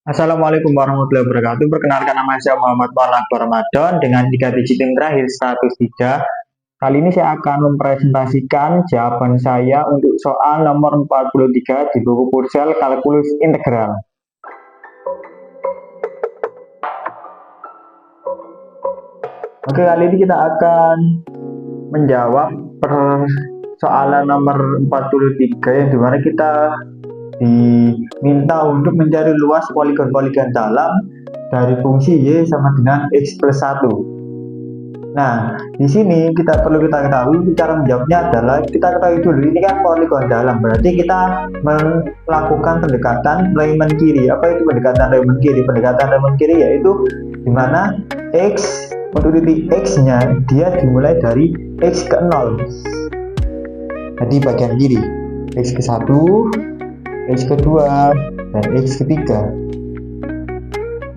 Assalamualaikum warahmatullahi wabarakatuh. Perkenalkan, nama saya Muhammad Akbar Ramadan dengan 3 digit yang terakhir 103. Kali ini saya akan mempresentasikan jawaban saya untuk soal nomor 43 di buku Purcell Kalkulus Integral. Oke, kali ini kita akan menjawab persoalan nomor 43 yang dimana kita diminta untuk mencari luas poligon-poligon dalam dari fungsi y sama dengan x plus 1. Nah, di sini perlu kita ketahui cara menjawabnya adalah kita ketahui dulu ini kan poligon dalam, berarti kita melakukan pendekatan Riemann kiri. Apa itu pendekatan Riemann kiri? Pendekatan Riemann kiri yaitu dimana x untuk titik x-nya dia dimulai dari x ke 0. Jadi bagian kiri x ke 1, x kedua, dan x ketiga.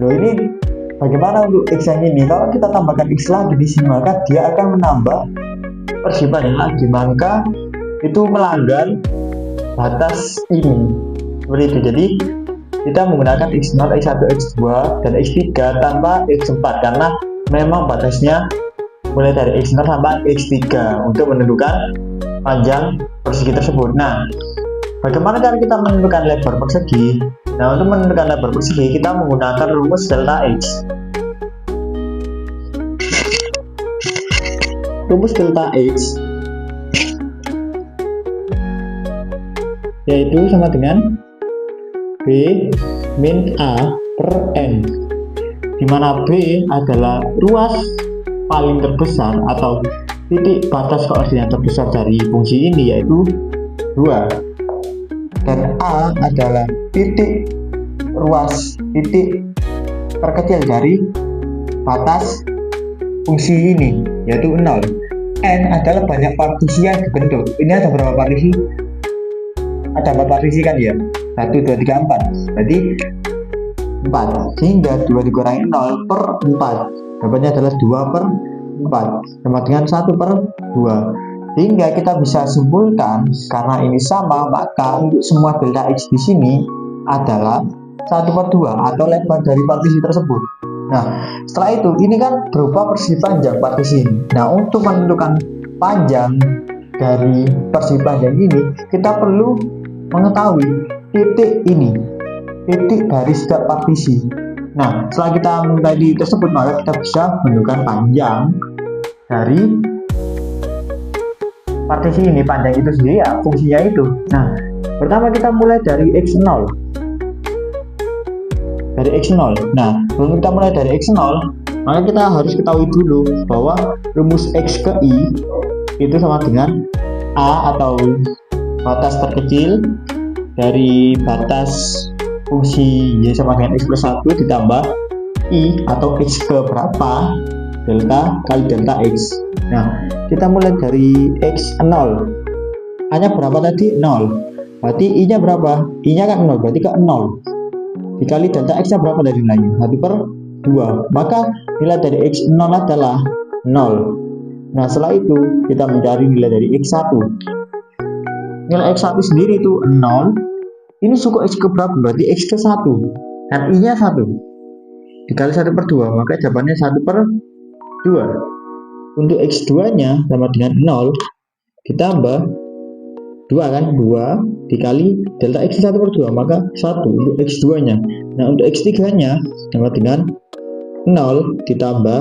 Loh, ini bagaimana untuk x yang ini? Kalau kita tambahkan x lagi di sini, maka dia akan menambah persimpangan lagi, maka itu melanggar batas ini. Seperti itu. Jadi kita menggunakan x0, x1, x2, dan x3 tanpa x4 karena memang batasnya mulai dari x0 sampai x3 untuk menentukan panjang persegi tersebut. Nah, bagaimana cara kita menentukan lebar persegi? Nah, untuk menentukan lebar persegi kita menggunakan rumus delta x. Rumus delta x yaitu sama dengan b min a per n, di mana b adalah ruas paling terbesar atau titik batas koordinat terbesar dari fungsi ini yaitu 2. Dan A adalah titik terkecil dari batas fungsi ini yaitu 0. N adalah banyak partisi yang dibentuk. Ini ada berapa partisi? Ada 4 partisi kan ya? 1, 2, 3, 4. Berarti 4. Sehingga 2 dikurangi 0 per 4. Jawabannya adalah 2 per 4 sama dengan 1 per 2. Sehingga kita bisa simpulkan karena ini sama, maka untuk semua delta x di sini adalah 1 per 2 atau lebar dari partisi tersebut. Nah, setelah itu ini kan berupa persegi panjang partisi ini. Nah, untuk menentukan panjang dari persegi panjang ini, kita perlu mengetahui titik ini, titik dari setiap partisi. Nah, setelah kita mengetahui tersebut, maka kita bisa menentukan panjang dari partisi ini. Panjang itu sendiri ya fungsinya itu. Nah, pertama kita mulai dari x0. Dari x0. Nah, sebelum kita mulai dari x0, maka kita harus ketahui dulu bahwa rumus x ke i itu sama dengan a atau batas terkecil dari batas fungsi y sama dengan x plus 1 ditambah i atau x ke berapa delta kali delta x. Nah, kita mulai dari x0. A-nya berapa tadi? 0. Berarti i-nya berapa? I-nya kan 0, berarti ke 0. Dikali delta x-nya berapa dari nilainya? 1 per 2. Maka nilai dari x0 adalah 0. Nah, setelah itu kita mencari nilai dari x1. Nilai x1 sendiri itu 0. Ini suku x ke berapa? Berarti x ke 1. Dan i-nya 1. Dikali 1 per 2, maka jawabannya 1 per 2. Untuk x2 nya sama dengan 0 ditambah 2 kan, 2 dikali delta x 1 per 2, maka 1 untuk x2 nya. Nah, untuk x3 nya sama dengan 0 ditambah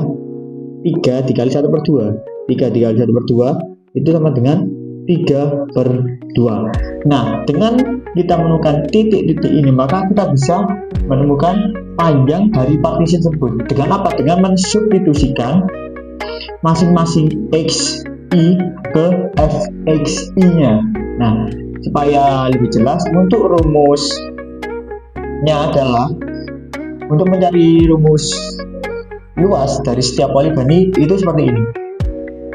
3 dikali 1 per 2, 3 dikali 1 per 2 itu sama dengan 3 per 2. Nah, dengan kita menemukan titik-titik ini, maka kita bisa menemukan panjang dari partisi tersebut. Dengan apa? Dengan mensubstitusikan masing-masing x i ke fx i nya. Nah, supaya lebih jelas, untuk rumusnya adalah untuk mencari rumus luas dari setiap poligon itu seperti ini: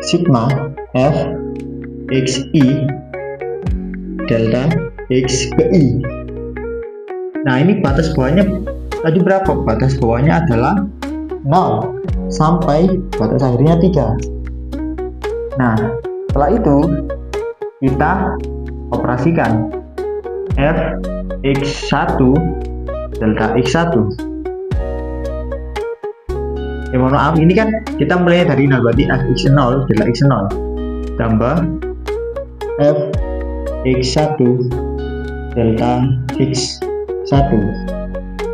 sigma f x i delta x ke i. Nah, ini batas bawahnya tadi berapa? Batas bawahnya adalah 0 sampai batas akhirnya 3. Nah, setelah itu kita operasikan f x1 delta x1. Mohon maaf, ini kan kita mulai dari 0, berarti fx0 delta x0 tambah fx1 delta x1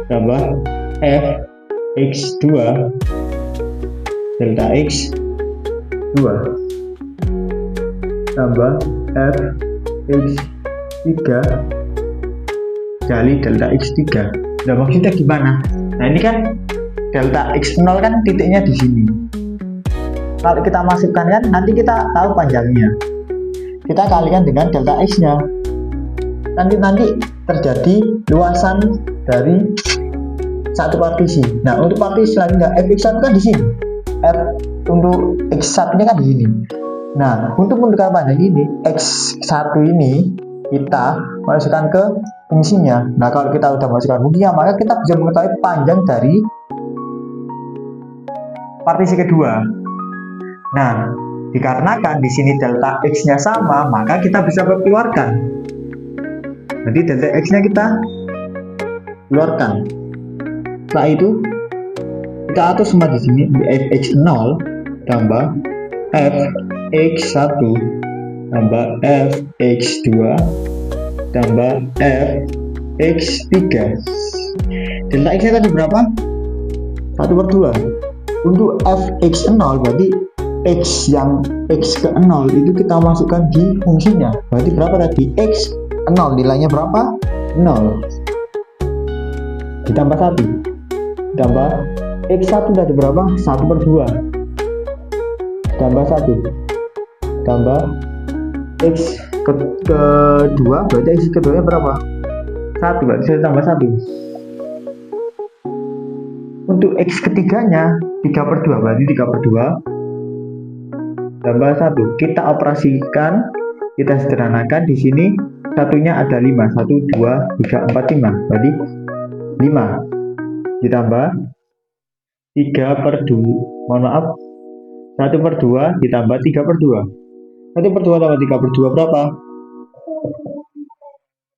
tambah fx2 delta x2 tambah fx3 kali delta x3. Nah, maksudnya gimana? Nah, ini kan delta x0 kan titiknya di sini. Kalau kita masukkan kan nanti kita tahu panjangnya. Kita kalikan dengan delta x-nya. Nanti terjadi luasan dari satu partisi. Nah, untuk partisi selanjutnya fx1 kan di sini. Untuk x1 nya kan di sini. Nah, untuk menentukan panjang ini x1 ini kita masukkan ke fungsinya. Nah, kalau kita sudah masukkan fungsinya, maka kita bisa mengetahui panjang dari partisi kedua. Nah, dikarenakan di sini delta x-nya sama, maka kita bisa keluarkan. Jadi delta x-nya kita keluarkan. Setelah itu kita atur semua di sini fx0 tambah fx1 tambah fx2 tambah fx3. Delta x-nya tadi berapa? 1/2. Untuk fx0 berarti x yang x ke 0 itu kita masukkan di fungsinya. Berarti berapa tadi? X0 nilainya berapa? 0 ditambah 1 ditambah x1 tadi berapa? 1/2 tambah 1 tambah x kedua, berarti x keduanya berapa? 1, berarti saya tambah 1. Untuk x ketiganya 3/2, berarti 3/2 tambah 1. Kita operasikan, kita sederhanakan. Di sini satunya ada 5, 1, 2, 3, 4, 5, berarti 5 ditambah 3/2, mohon maaf, 1/2 ditambah 3/2. 1/2 tambah 3/2 berapa?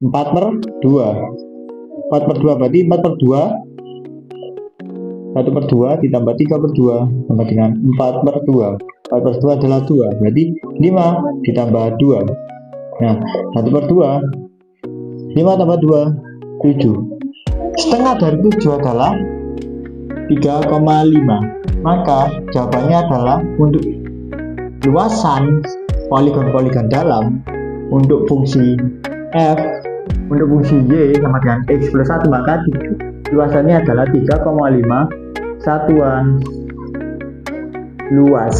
4/2. 4/2 berarti 4/2. 1/2 ditambah 3/2 sama dengan 4/2. 4/2 adalah 2, berarti 5 ditambah 2. Nah, 1/2 5 tambah 2 7. Setengah dari 7 adalah 3,5. Maka jawabannya adalah untuk luasan poligon-poligon dalam untuk fungsi f, untuk fungsi y sama dengan x plus 1, maka luasannya adalah 3,5 satuan luas.